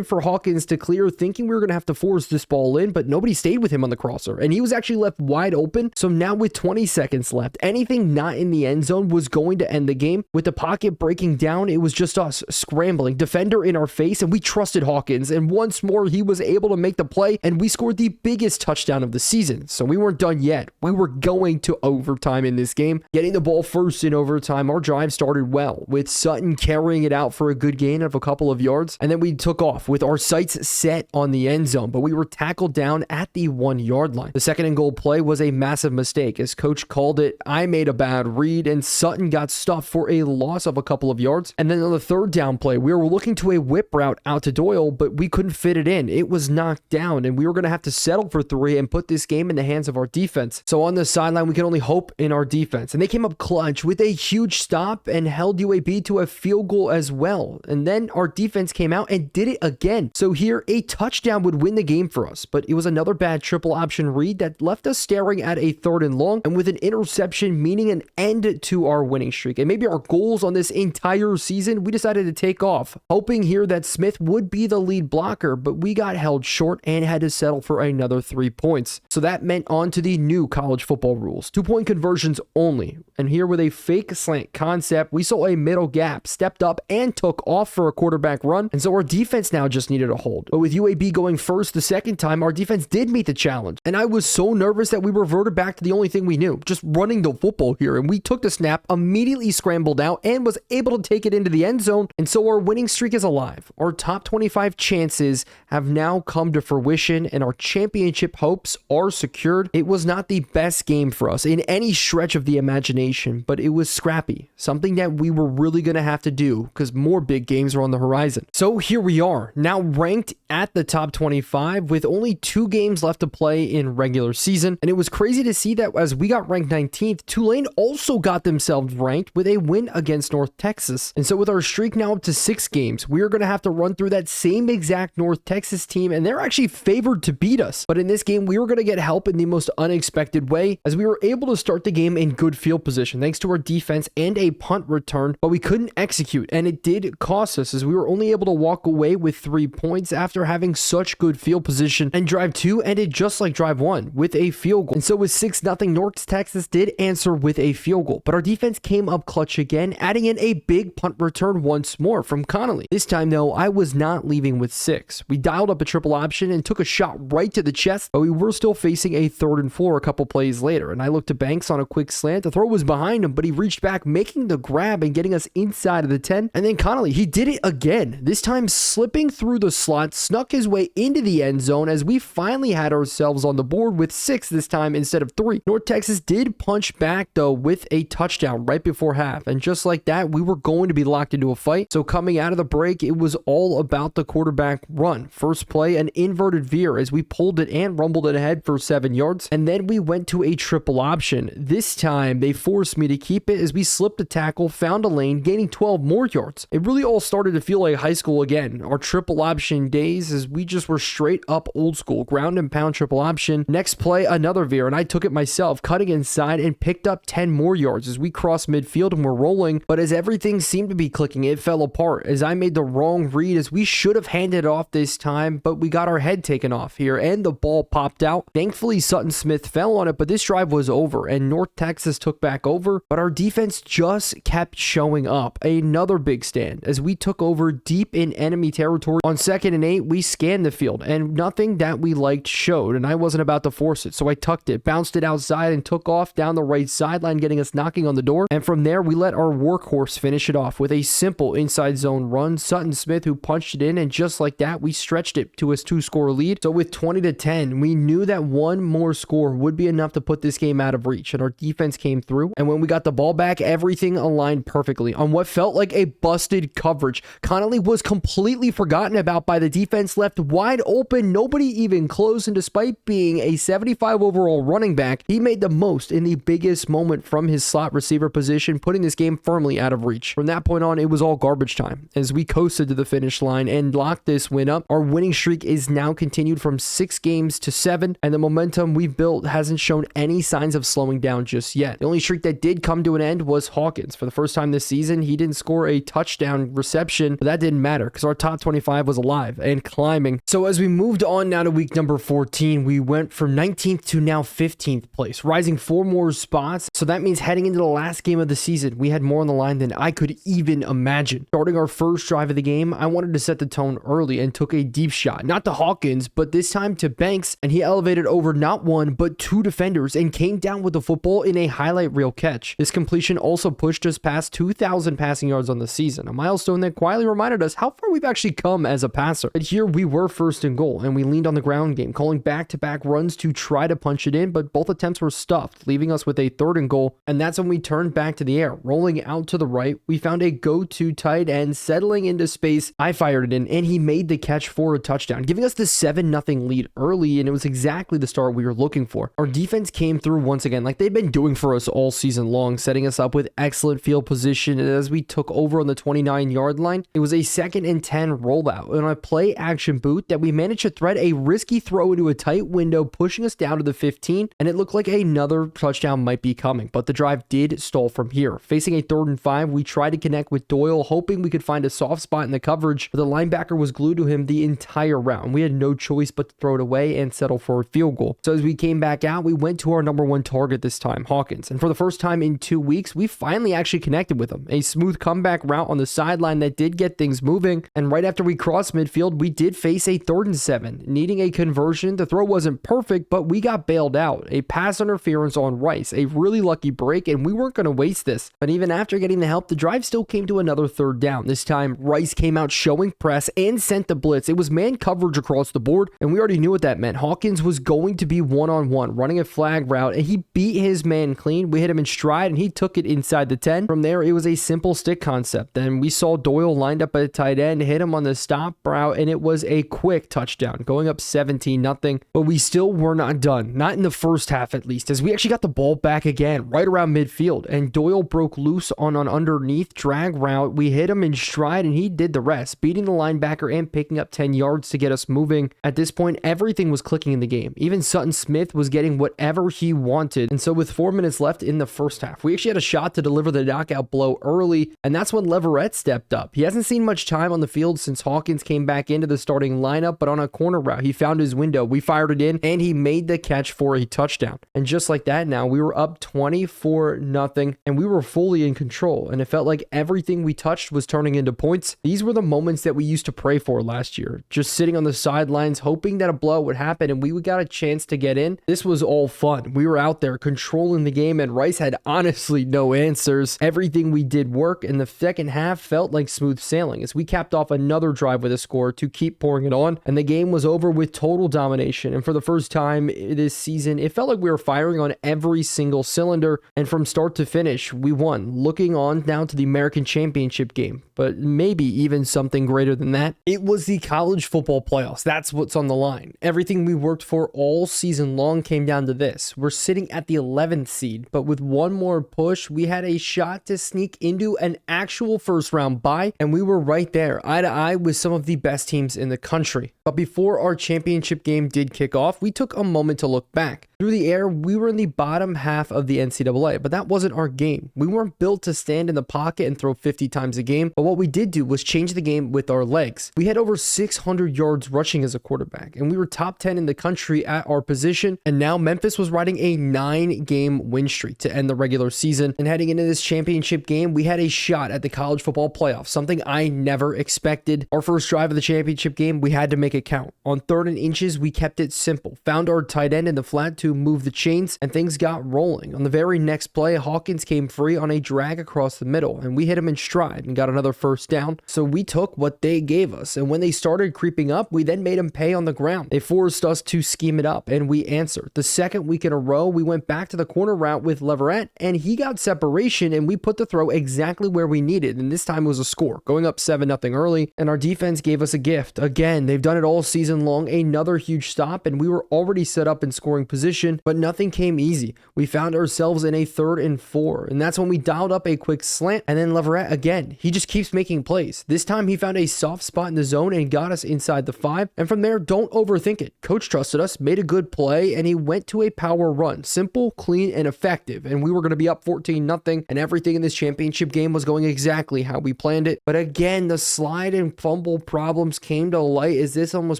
for Hawkins to clear, thinking we were going to have to force this ball in, but nobody stayed with him on the crosser, and he was actually left wide open. So now with 20 seconds left, anything not in the end zone was going to end the game. With the pocket breaking down, it was just us scrambling, defender in our face, and we trusted Hawkins, and once more he was able to make the play, and we scored the biggest touchdown of the season. So we weren't done yet. We were going to overtime in this game. Getting the ball first in overtime, our drive started well, with Sutton carrying it out for a good gain of a couple of yards, and then we took off with our sights set on the end zone, but we were tackled down at the 1-yard line. The 2nd and goal play was a massive mistake, as coach called it. I made a bad read, and Sutton got stuffed for a loss of a couple of yards. And then on the 3rd down play, we were looking to a whip route out to Doyle, but we couldn't fit it in. It was knocked down, and we were going to have to settle for 3 and put this game in the hands of our defense. So on the sideline, we could only hope in our defense, and they came up clutch with a huge stop and held UAB to a field goal as well. And then our defense came out and did it again. So here, a touchdown would win the game for us, but it was another bad triple option read that left us staring at a 3rd and long, and with an interception meaning an end to our winning streak. And maybe our goals on this entire season, we decided to take off, hoping here that Smith would be the lead blocker, but we got held short and had to settle for another 3 points. So that meant on to the new college football rules. 2-point conversions only. And here with a fake slant concept, we saw a middle gap, stepped up and took off for a quarterback run. And so our defense now just needed a hold. But with UAB going first the second time, our defense did meet the challenge. And I was so nervous that we reverted back to the only thing we knew, just running the football here. And we took the snap, immediately scrambled out, and was able to take it into the end zone. And so our winning streak is alive. Our top 25 chances have now come to fruition, and our championship hopes are secured. It was not the best game for us in any stretch of the imagination, but it was scrappy, something that we were really going to have to do because more big games are on the horizon. So here we are, now ranked at the top 25 with only 2 games left to play in regular season. And it was crazy to see that as we got ranked 19th, Tulane also got themselves ranked with a win against North Texas. And so with our streak now up to 6 games, we are going to have to run through that same exact North Texas team, and they're actually favored to beat us. But in this game, we were going to get help in the most unexpected way, as we were able to start the game in good field position thanks to our defense and a punt return, but we couldn't execute, and it did cost us as we were only able to walk away with 3 points after having such good field position. And drive 2 ended just like drive 1 with a field goal. And so with 6-0, North Texas did answer with a field goal, but our defense came up clutch again, adding in a big punt return once more from Connolly. This time though, I was not leaving with 6. We dialed up a triple option and took a shot right to the chest, but we were still facing a 3rd and 4 a couple plays later. And I looked to Banks on a quick slant. The throw was behind him, but he reached back, making the grab and getting us inside of the 10. And then Connolly, he did it again, this time slipping through the slot, snuck his way into the end zone as we finally had ourselves on the board with 6 this time instead of 3. North Texas did punch back though with a touchdown right before half, and just like that, we were going to be locked into a fight. So coming out of the break, it was all about the quarterback run. First play, an inverted veer as we pulled it and rumbled it ahead for 7 yards, and then we went to a triple option. This time they forced me to keep it as we slipped a tackle, found a lane, gaining 12 more yards. It really all started to feel like high school again. Our triple option days, as we just were straight up old school, ground and pound triple option. Next play, another veer, and I took it myself, cutting inside and picked up 10 more yards as we crossed midfield and were rolling. But as everything seemed to be clicking, it fell apart as I made the wrong read, as we should have handed it off this time, but we got our head taken off here and the ball popped out. Thankfully, Sutton Smith fell on it, but this drive was over and North Texas took back over, but our defense just kept showing up. Another big stand as we took over deep in enemy territory. On 2nd and 8, we scanned the field and nothing that we liked showed, and I wasn't about to force it, so I tucked it, bounced it outside, and took off down the right sideline, getting us knocking on the door. And from there, we let our workhorse finish it off with a simple inside zone run. Sutton Smith, who punched it in, and just like that, we stretched it to a 2-score lead. So with 20-10, we knew that one more score would be enough to put this game out of reach, and our defense came through. And when we got the ball back, everything aligned perfectly on what felt like a busted coverage. Connolly was completely forgotten about by the defense, left wide open, nobody even close, and despite being a 75 overall running back, he made the most in the biggest moment from his slot receiver position, putting this game firmly out of reach. From that point on, it was all garbage time as we coasted to the finish line and locked this win up. Our winning streak is now continued from 6 games to 7, and the momentum we've built hasn't shown any signs of slowing down just yet. The only streak that did come to an end was Hawkins. For the first time this season, he didn't score a touchdown reception, but that didn't matter because our top 25 was alive and climbing. So as we moved on now to week number 14, we went from 19th to now 15th place, rising 4 more spots. So that means heading into the last game of the season, we had more on the line than I could even imagine. Starting our first drive of the game, I wanted to set the tone early and took a deep shot, not to Hawkins, but this time to Banks, and he elevated over not 1, but 2 defenders and came down with the football in a highlight reel catch. This completion also pushed us past 2,000 passing yards on the season, a milestone that quietly reminded us how far we've actually come as a passer. But here we were first and goal, and we leaned on the ground game, calling back-to-back runs to try to punch it in, but both attempts were stuffed, leaving us with a 3rd and goal, and that's when we turned back to the air. Rolling out to the right, we found a go-to tight end settling into space. I fired it in, and he made the catch for a touchdown, giving us the 7-0 lead early, and it was exactly the start we were looking for. Our defense came through once again, like they've been doing for us all season long, setting us up with excellent field position, and as we took over on the 29-yard 15-yard line. It was a 2nd and 10 rollout on a play action boot that we managed to thread a risky throw into a tight window, pushing us down to the 15, and it looked like another touchdown might be coming, but the drive did stall from here. Facing a 3rd and 5, we tried to connect with Doyle, hoping we could find a soft spot in the coverage, but the linebacker was glued to him the entire round. We had no choice but to throw it away and settle for a field goal. So as we came back out, we went to our number 1 target this time, Hawkins, and for the first time in 2 weeks, we finally actually connected with him. A smooth comeback route on the sideline that did get things moving, and right after we crossed midfield, we did face a 3rd and 7, needing a conversion. The throw wasn't perfect, but we got bailed out. A pass interference on Rice, a really lucky break, and we weren't going to waste this. But even after getting the help, the drive still came to another 3rd down. This time, Rice came out showing press and sent the blitz. It was man coverage across the board, and we already knew what that meant. Hawkins was going to be one-on-one, running a flag route, and he beat his man clean. We hit him in stride, and he took it inside the 10. From there, it was a simple stick concept. Then we saw Doyle lined up at a tight end, hit him on the stop route, and it was a quick touchdown, going up 17-0. But we still were not done, not in the first half at least, as we actually got the ball back again, right around midfield, and Doyle broke loose on an underneath drag route. We hit him in stride, and he did the rest, beating the linebacker and picking up 10 yards to get us moving. At this point, everything was clicking in the game. Even Sutton Smith was getting whatever he wanted, and so with 4 minutes left in the first half, we actually had a shot to deliver the knockout blow early, and that's when Leverett stepped up. He hasn't seen much time on the field since Hawkins came back into the starting lineup, but on a corner route, he found his window. We fired it in, and he made the catch for a touchdown. And just like that now, we were up 24-0, and we were fully in control, and it felt like everything we touched was turning into points. These were the moments that we used to pray for last year, just sitting on the sidelines, hoping that a blowout would happen, and we got a chance to get in. This was all fun. We were out there controlling the game, and Rice had honestly no answers. Everything we did work, and the second half felt like smooth sailing as we capped off another drive with a score to keep pouring it on, and the game was over with total domination. And for the first time this season, it felt like we were firing on every single cylinder, and from start to finish, we won. Looking on now to the American Championship game, but maybe even something greater than that. It was the college football playoffs. That's what's on the line. Everything we worked for all season long came down to this. We're sitting at the 11th seed, but with one more push, we had a shot to sneak into an actual first round bye, and we were right there, eye to eye with some of the best teams in the country. But before our championship game did kick off, we took a moment to look back. Through the air, we were in the bottom half of the NCAA, but that wasn't our game. We weren't built to stand in the pocket and throw 50 times a game, but what we did do was change the game with our legs. We had over 600 yards rushing as a quarterback, and we were top 10 in the country at our position, and now Memphis was riding a 9-game win streak to end the regular season, and heading into this championship game, we had a shot at the college football playoffs, something I never expected. Our first drive of the championship game, we had to make it count. On 3rd and inches, we kept it simple, found our tight end in the flat to move the chains, and things got rolling. On the very next play, Hawkins came free on a drag across the middle, and we hit him in stride and got another first down. So we took what they gave us, and when they started creeping up, we then made them pay on the ground. They forced us to scheme it up, and we answered. The second week in a row, we went back to the corner route with Leverett, and he got separation, and we put the throw exactly where we needed, and this time it was a score, going up 7-0 early, and our defense gave us a gift. Again, they've done it all season long, another huge stop, and we were already set up in scoring position, but nothing came easy. We found ourselves in a 3rd and 4, and that's when we dialed up a quick slant, and then Leverett again, he just keeps making plays. This time he found a soft spot in the zone and got us inside the 5, and from there, don't overthink it. Coach trusted us, made a good play, and he went to a power run. Simple, clean, and effective, and we were going to be up 14-0, and everything in this championship game was going exactly how we planned it. But again, the slide and fumble problems came to light as this one was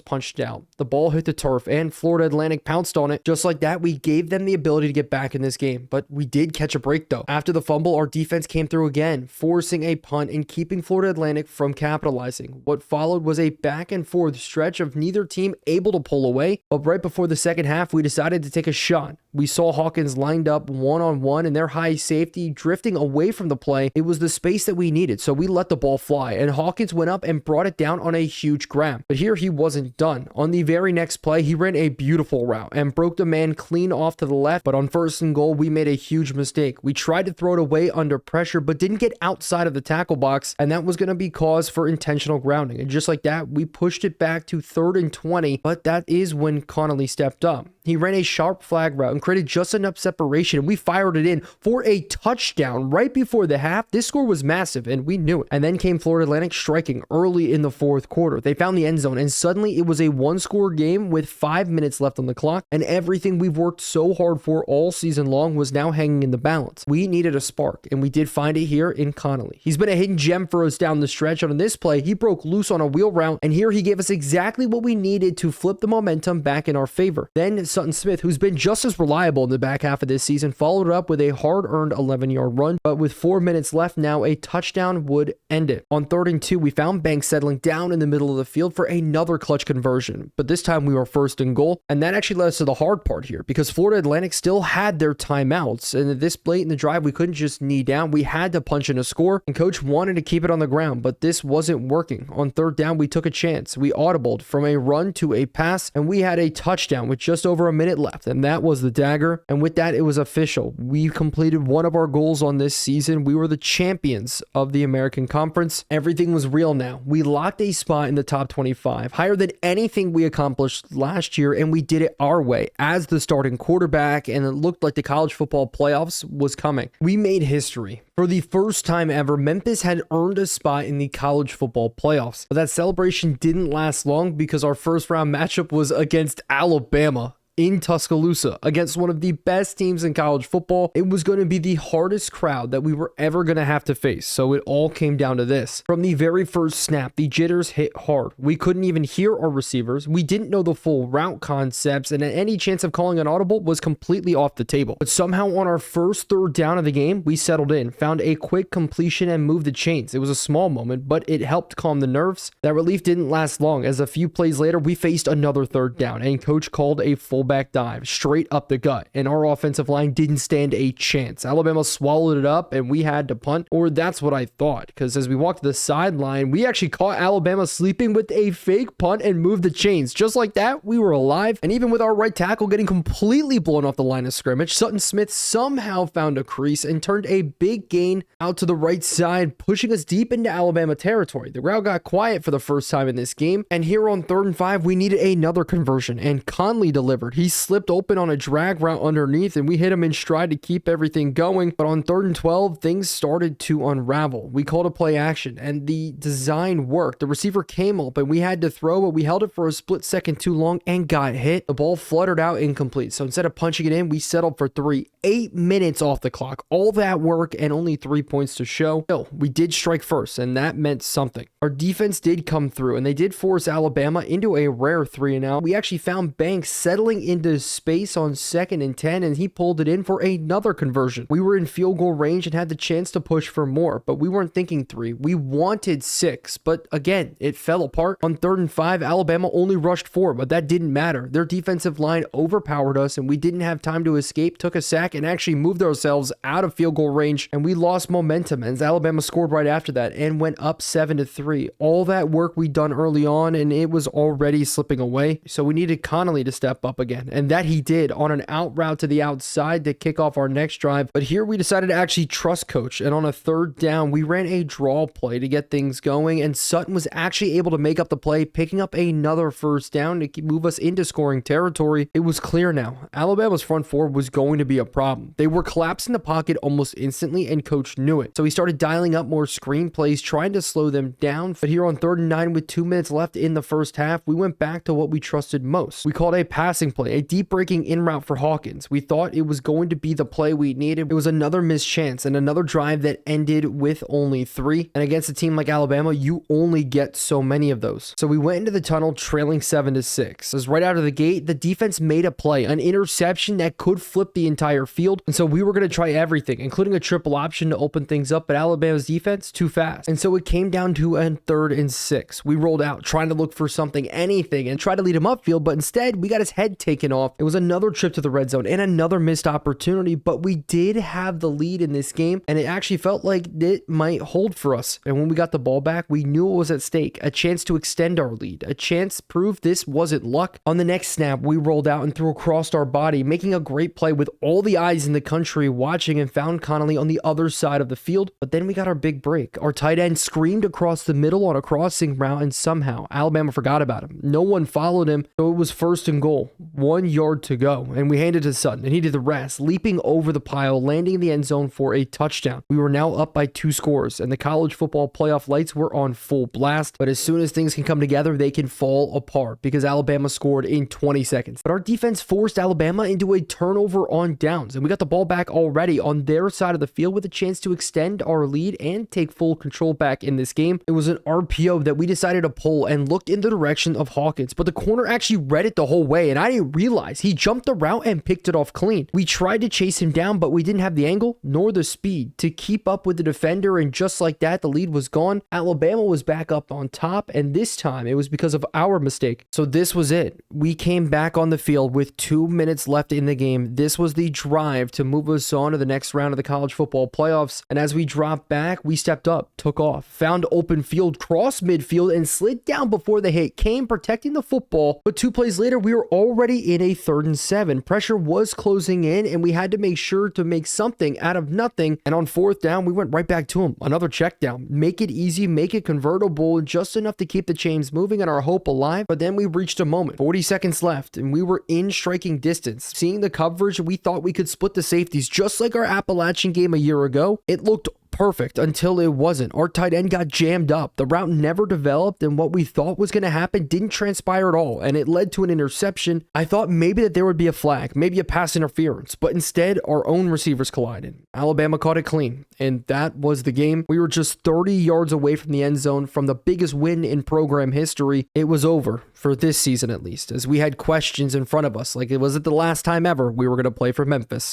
punched out. The ball hit the turf, and Florida Atlantic pounced on it. Just like that, we gave them the ability to get back in this game, but we did catch a break though. After the fumble, our defense came through again, forcing a punt and keeping Florida Atlantic from capitalizing. What followed was a back and forth stretch of neither team able to pull away, but right before the second half, we decided to take a shot. We saw Hawkins lined up one-on-one and their high safety drifting away from the play. It was the space that we needed, so we let the ball fly, and Hawkins went up and brought it down on a huge grab. But here he wasn't done. On the very next play, he ran a beautiful route and broke the man clean off to the left, but on 1st and goal, we made a huge mistake. We tried to throw it away under pressure, but didn't get outside of the tackle box, and that was going to be cause for intentional grounding. And just like that, we pushed it back to 3rd and 20, but that is when Connolly stepped up. He He ran a sharp flag route and created just enough separation, and we fired it in for a touchdown right before the half. This score was massive, and we knew it. And then came Florida Atlantic striking early in the fourth quarter. They found the end zone, and suddenly it was a one-score game with 5 minutes left on the clock, and everything we've worked so hard for all season long was now hanging in the balance. We needed a spark, and we did find it here in Connolly. He's been a hidden gem for us down the stretch. On this play, he broke loose on a wheel route, and here he gave us exactly what we needed to flip the momentum back in our favor. Then Sutton Smith, who's been just as reliable in the back half of this season, followed it up with a hard-earned 11-yard run, but with 4 minutes left now, a touchdown would end it. On 3rd and 2, we found Banks settling down in the middle of the field for another clutch conversion, but this time we were first and goal, and that actually led us to the hard part here, because Florida Atlantic still had their timeouts, and at this late in the drive, we couldn't just knee down. We had to punch in a score, and coach wanted to keep it on the ground, but this wasn't working. On 3rd down, we took a chance. We audibled from a run to a pass, and we had a touchdown with just over a minute left, and that was the dagger. And with that, it was official. We completed one of our goals on this season. We were the champions of the American Conference. Everything was real now. We locked a spot in the top 25, higher than anything we accomplished last year, and we did it our way as the starting quarterback, and it looked like the college football playoffs was coming. We made history. For the first time ever, Memphis had earned a spot in the college football playoffs. But that celebration didn't last long because our first round matchup was against Alabama in Tuscaloosa against one of the best teams in college football. It was going to be the hardest crowd that we were ever going to have to face, so it all came down to this. From the very first snap, the jitters hit hard. We couldn't even hear our receivers. We didn't know the full route concepts, and any chance of calling an audible was completely off the table. But somehow on our first 3rd down of the game, we settled in, found a quick completion, and moved the chains. It was a small moment, but it helped calm the nerves. That relief didn't last long, as a few plays later, we faced another 3rd down, and coach called a fullback dive straight up the gut, and our offensive line didn't stand a chance. Alabama swallowed it up, and we had to punt, or that's what I thought, because as we walked to the sideline, we actually caught Alabama sleeping with a fake punt and moved the chains. Just like that, we were alive, and even with our right tackle getting completely blown off the line of scrimmage, Sutton Smith somehow found a crease and turned a big gain out to the right side, pushing us deep into Alabama territory. The crowd got quiet for the first time in this game, and here on 3rd and 5, we needed another conversion, and Conley delivered. He slipped open on a drag route underneath, and we hit him in stride to keep everything going. But on 3rd and 12, things started to unravel. We called a play action, and the design worked. The receiver came up, and we had to throw, but we held it for a split second too long and got hit. The ball fluttered out incomplete. So instead of punching it in, we settled for 3. 8 minutes off the clock. All that work and only 3 points to show. Still, we did strike first, and that meant something. Our defense did come through, and they did force Alabama into a rare 3-and-out. We actually found Banks settling into space on 2nd and 10, and he pulled it in for another conversion. We were in field goal range and had the chance to push for more, but we weren't thinking 3. We wanted 6, but again, it fell apart. On 3rd and 5, Alabama only rushed 4, but that didn't matter. Their defensive line overpowered us, and we didn't have time to escape, took a sack, and actually moved ourselves out of field goal range, and we lost momentum as Alabama scored right after that and went up 7-3. All that work we'd done early on, and it was already slipping away, so we needed Connolly to step up again, and that he did on an out route to the outside to kick off our next drive. But here we decided to actually trust coach, and on a 3rd down, we ran a draw play to get things going, and Sutton was actually able to make up the play, picking up another 1st down to move us into scoring territory. It was clear now. Alabama's front 4 was going to be a problem. They were collapsing the pocket almost instantly, and coach knew it. So he started dialing up more screen plays, trying to slow them down. But here on 3rd and 9 with 2 minutes left in the first half, we went back to what we trusted most. We called a passing play, a deep breaking in route for Hawkins. We thought it was going to be the play we needed. It was another missed chance and another drive that ended with only 3. And against a team like Alabama, you only get so many of those. So we went into the tunnel trailing 7-6. As right out of the gate, the defense made a play, an interception that could flip the entire field. And so we were going to try everything, including a triple option to open things up, but Alabama's defense too fast. And so it came down to a 3rd and 6. We rolled out trying to look for something, anything, and try to lead him upfield, but instead we got his head taken off. It was another trip to the red zone and another missed opportunity, but we did have the lead in this game, and it actually felt like it might hold for us. And when we got the ball back, we knew it was at stake, a chance to extend our lead, a chance to prove this wasn't luck. On the next snap, we rolled out and threw across our body, making a great play with all the eyes in the country watching, and found Connolly on the other side of the field. But then we got our big break. Our tight end screamed across the middle on a crossing route, and somehow Alabama forgot about him. No one followed him, so it was 1st and goal. 1 yard to go, and we handed to Sutton, and he did the rest, leaping over the pile, landing in the end zone for a touchdown. We were now up by 2 scores, and the college football playoff lights were on full blast, but as soon as things can come together, they can fall apart because Alabama scored in 20 seconds. But our defense forced Alabama into a turnover on downs, and we got the ball back already on their side of the field with a chance to extend our lead and take full control back in this game. It was an RPO that we decided to pull and looked in the direction of Hawkins, but the corner actually read it the whole way, and I didn't realize he jumped the route and picked it off clean. We tried to chase him down, but we didn't have the angle nor the speed to keep up with the defender, and just like that, the lead was gone. Alabama was back up on top, and this time it was because of our mistake. So this was it. We came back on the field with 2 minutes left in the game. This was the drive to move us on to the next round of the college football playoffs, and as we dropped back, we stepped up, took off, found open field, crossed midfield, and slid down before the hit came, protecting the football. But 2 plays later, we were already in a 3rd and 7. Pressure was closing in, and we had to make sure to make something out of nothing. And on 4th down, we went right back to him. Another check down. Make it easy, make it convertible, just enough to keep the chains moving and our hope alive. But then we reached a moment. 40 seconds left, and we were in striking distance. Seeing the coverage, we thought we could split the safeties, just like our Appalachian game a year ago. It looked perfect until it wasn't. Our tight end got jammed up. The route never developed, and what we thought was going to happen didn't transpire at all, and it led to an interception. I thought maybe that there would be a flag, maybe a pass interference, but instead our own receivers collided. Alabama caught it clean, and that was the game. We were just 30 yards away from the end zone from the biggest win in program history. It was over for this season at least, as we had questions in front of us, like it wasn't the last time ever we were going to play for Memphis.